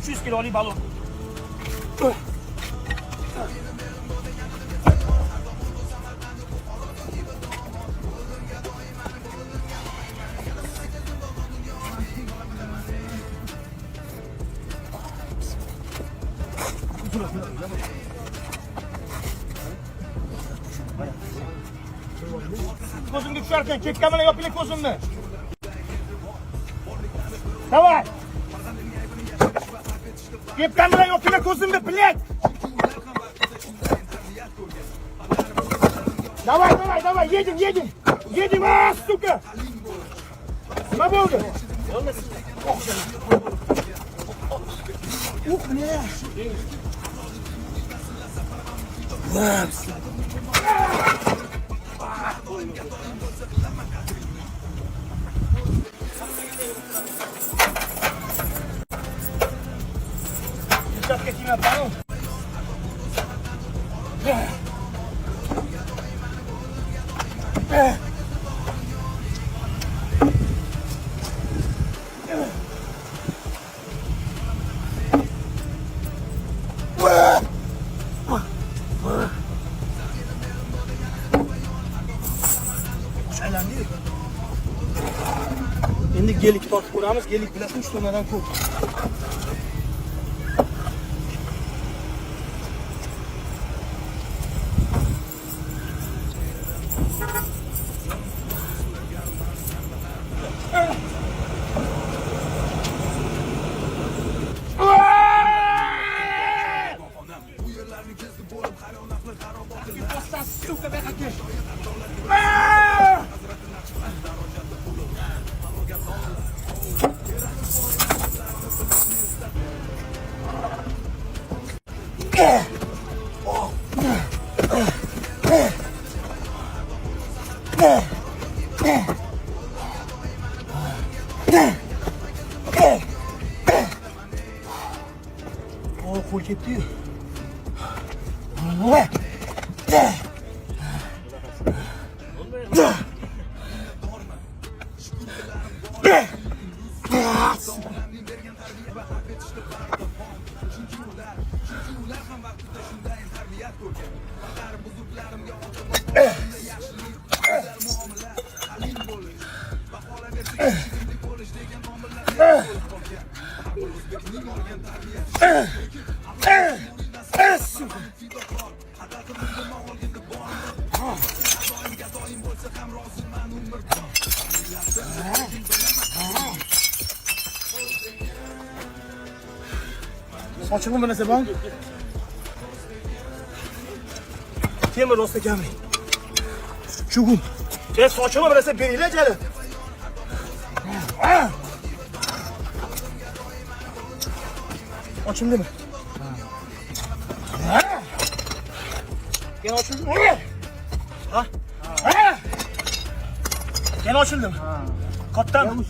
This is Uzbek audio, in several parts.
300 kilolik balon. Ko'zimga tusharkan, ketgan bilan yopiling ko'zimni. Davay. Ketgan bilan yopiling ko'zimni, blядь. Давай, едем. Едем, сука. Nima bo'ldi? Ух, бля. Сейчас какие напал? Endi gelik tortib ko'ramiz. Gelik bilasizmi, 3 tonnadan ko'p. Qo'l ketdi-yu. Sochig'im bilasa bor. Temir rosta kamli. Chugum. Sochig'im bilasa beringlar jali. Ochildimi? Yana ochildimi? Ha? Yana ochildimi? Kattami?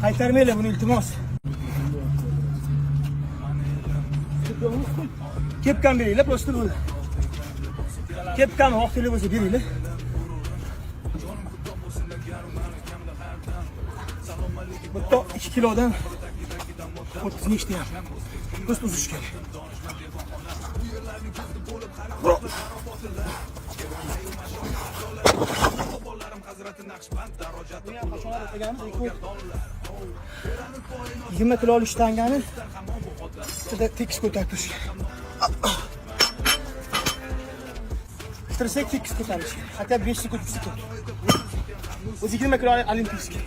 Qaytarmaylar buni, iltimos. Kepkan beringlar, prosta bo'ldi. Kepkan vaqtli bo'lsa beringlar. Bitta 2 kilodan 30 nechta ham. Prosta uzish kerak. Yigirma kiloli shtangani juda tekis ko'tarib turish kerak. Tirsak tekis ko'tarish kerak. Hatto 5 sekund, 3 sekund. O'zi 20 kiloli olimpiyskiy.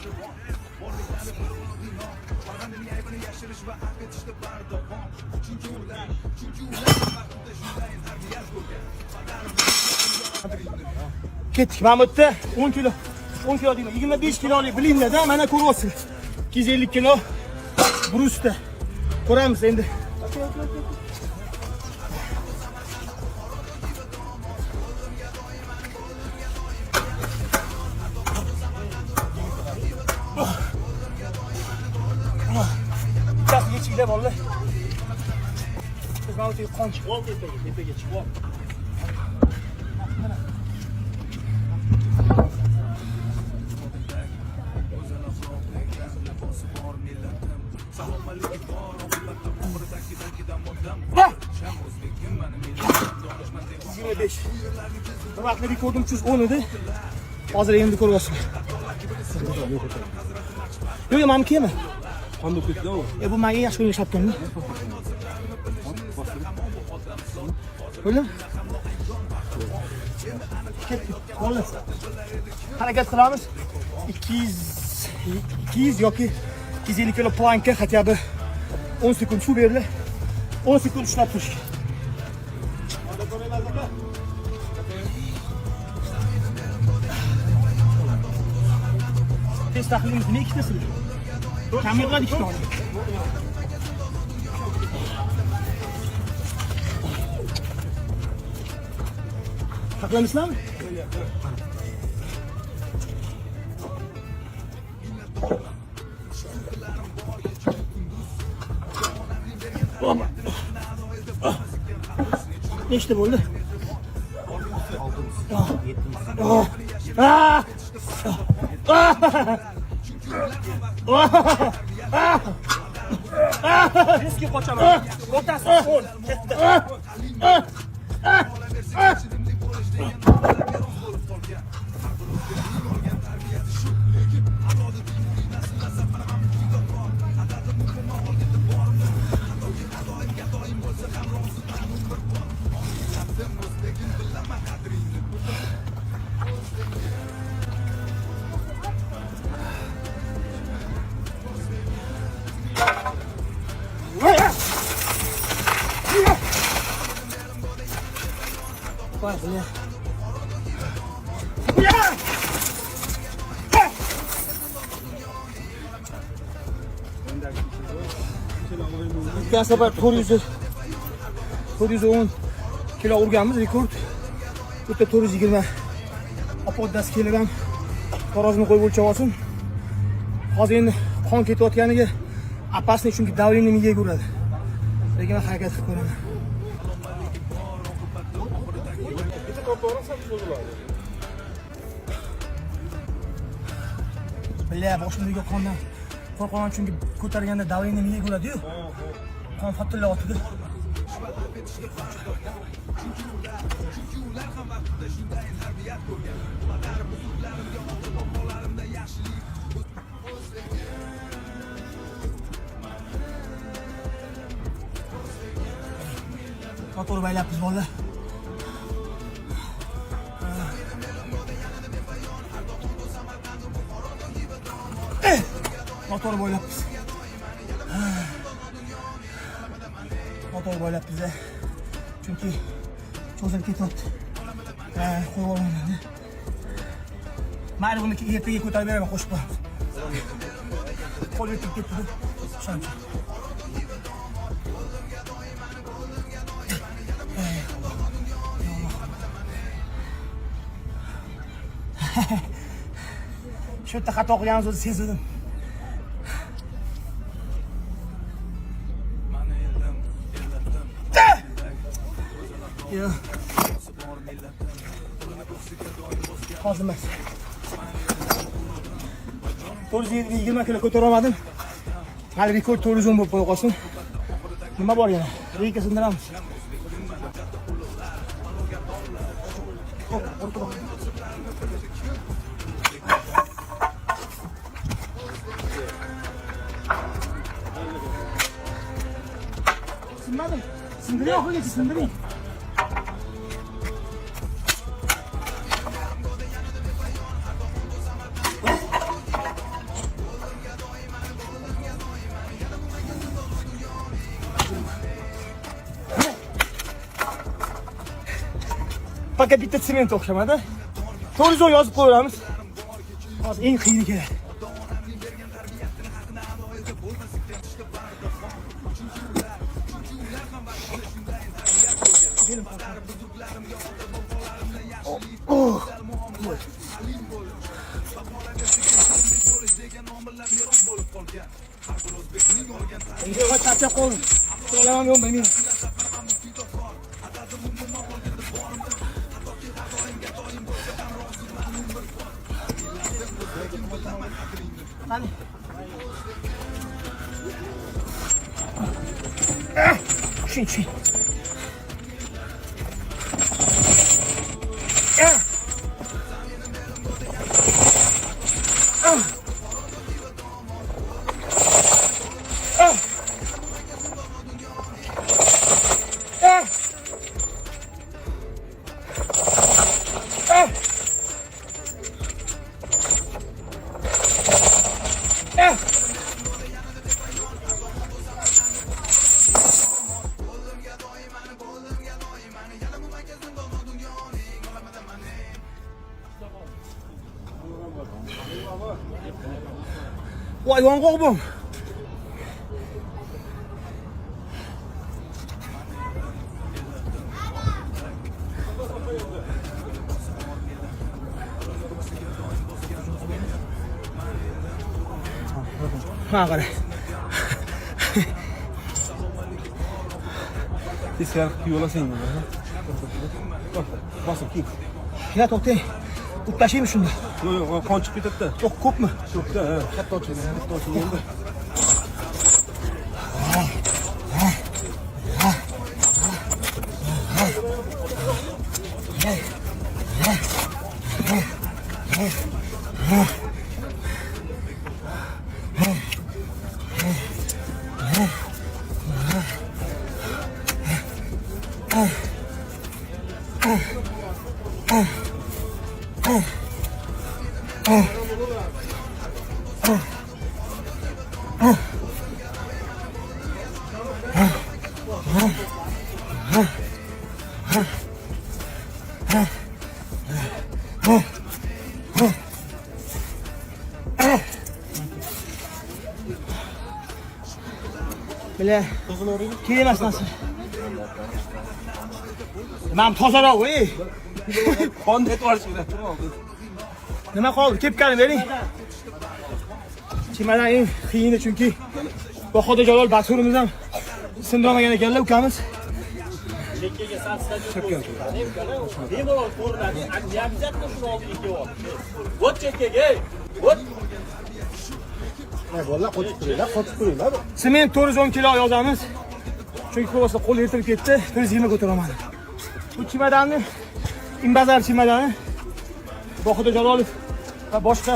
Ketdik. Mana bu yerda 10 kilo deyman, 25 kilolik bilinadi, mana ko'ryapsiz. 250 kilo brusda. Ko'ramiz endi. Bittasi yechikda bolalar. Biz mana bu qonchi. Tepaga chiqib. Bir vaqtda rekordim 310 edi. Hozir endi ko'ryapsiz. Yo'q, meniki emas. Qanday ketdi u? Bu menga yaxshi o'ynashyaptimi? Qo'ydim. Ketdik. Xolos. Harakat qilamiz. 200 yoki 250 kilo plankka хотя бы 10 sekund suv berildi. 10 sekund ushlab turish. Test tahlilimiz ne ikkitasi? Kameralar ikkita oldi. Taqlaysizlarmi? Nechta bo'ldi? 7. Riski qochaman. O'tasi 10. Ketdi. O'tgan safar 410 kilo urganmiz, rekord. Bu yerda 420 opoddasi kilogram tarozini qo'yib o'lchab olsin. Hozir endi qon ketayotganiga opasniy, chunki давление miyaga uradi. Lekin men harakat qilib ko'raman. Billa boshimdagi qondan qo'rqaman, chunki ko'targanda давление miyaga uradi-yu. Qon fattillayotdi. Motor baylabmiz bolalar. Motor boylabmiz. Motor boylabmiz. Chunki cho'zilib ketyapti. Qo'yib olmayman. Mayli, buni ertaga ko'tarib beraman, qo'shib qo'yamiz. Qo'l yetib ketdi. Shuncha. Shu yerda xato qilganimizni o'zi sezdim. Yo. Hozir emas. 420 kilo ko'tara olmadim. Hali rekord 410 bo'lib qo'ya qolsin. Nima bor yana? Reyka sindiramiz. Sinmadim. Sindiring, oxirigacha sindiring. Fakat bitta sement o'xshamadi. 410 yozib qo'yamiz. Hozir eng qiyini kerak. Enggak charchab qoldim. So'raman yo'q, bilmayman. Qani. Tushing. Voy qo'yib bo'm. Ha, qara. Teskari yo'lasang mana. Bosib ket. Ya to'xtang. Uttashaymi shunda? Yo'q, qon chiqib ketadi-da. Yo'q, ko'pmi? Yo'q-da, katta oching endi. Bile. Keyin emas. Men tozaroq, ey. Qonni aytib kerak. Nima qoldi? Kepkani bering. Chimadan eng qiyini chunki Bahodir Jalol Baturimiz ham sindirmagan ekanlar ukamiz. Chekkaga satsdan bemalol ko'rinadi. Обязательно shuni oldiga kelib. Vot chekkaga, vot. Vallahi qochib turinglar. Sement 410 kilo yozamiz. Chunki ko'rsa qo'l ertirib ketdi, 120 ko'taraman. Bu chimadanni Imbazar chimadani Bahodir Jalolov va boshqa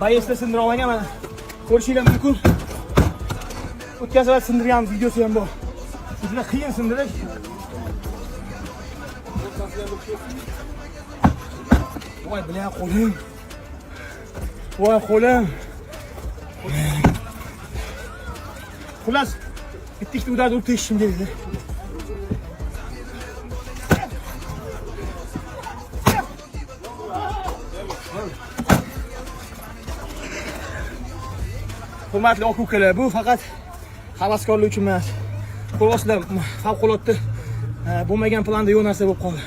bayesda sindirib olgan mana. Ko'rishingiz mumkin. O'tgan safar sindirgan videosi ham bor. Juda qiyin sindirish. Voy, bilan qo'lim. Voy, qo'lim. Xullas, bitta udadi urib teshishim kerak. Hurmatli aka-ukalar, bu faqat havaskorlik uchun emas. Qo'losida favqulodda bo'lmagan planda yo'q narsa bo'lib qoldi.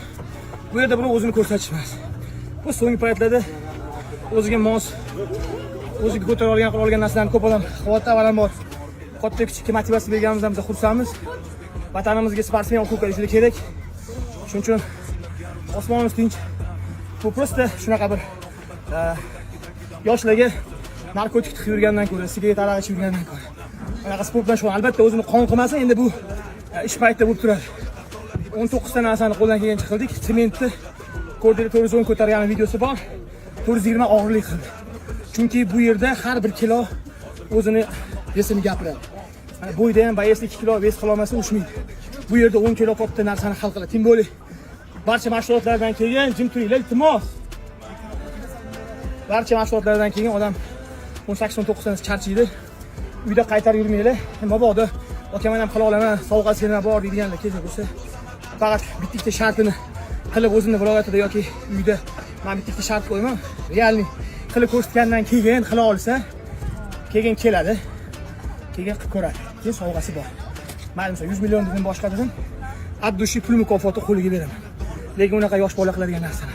Bu yerda buni o'zini ko'rsatish emas. Bu so'nggi paytlarda o'ziga mos, o'ziga ko'tara olgan narsalarni ko'p odam xavotir avvalambor katta kichikka motivatsiya berganimizdan biz xursandmiz. Vatanimizga sportmen aka-ukalar juda kerak. Shuning uchun osmonimiz tinch. Bu prosta shunaqa bir yoshlarga narkotik tiqib yurgandan ko'ra, sigaret aroq ichib yurgandan ko'ra. Bunaqa sport bilan shug'ullan. Albatta o'zini qon qilmasa, endi bu ish paytida bo'lib turadi. 19 ta narsani qo'ldan kelgancha qildik. Sementni ko'rdinglar 410 ko'targan videosi bor. 420 og'irlik qildi. Chunki bu yerda har bir kilo o'zini vesini gapiradi. Mana bo'yda ham bayesda 2 kilo ves qila olmasa ushmaydi. Bu yerda 10 kilo katta narsani hal qiladi. Tim bo'li barcha mashg'ulotlardan keyin jim turinglar, iltimos. Barcha mashg'ulotlardan keyin odam 18-19 dan charchaydi. Uyda qaytarib yurmanglar. Mabodo aka men ham qila olaman, sovg'asi nima bor deganlar kelsa bo'lsa, faqat bitta shartini qilib o'zini viloyatida yoki uyda men bitta shart qo'yaman. Realni qilib ko'rsatgandan keyin qila olsa, keyin keladi. Keyin qilib ko'radi. Keyin sovg'asi bor. Men mesela 100 million dedim boshqa dedim. Addushi pul mukofoti qo'liga beraman. Lekin unaqa yosh bola qiladigan narsa.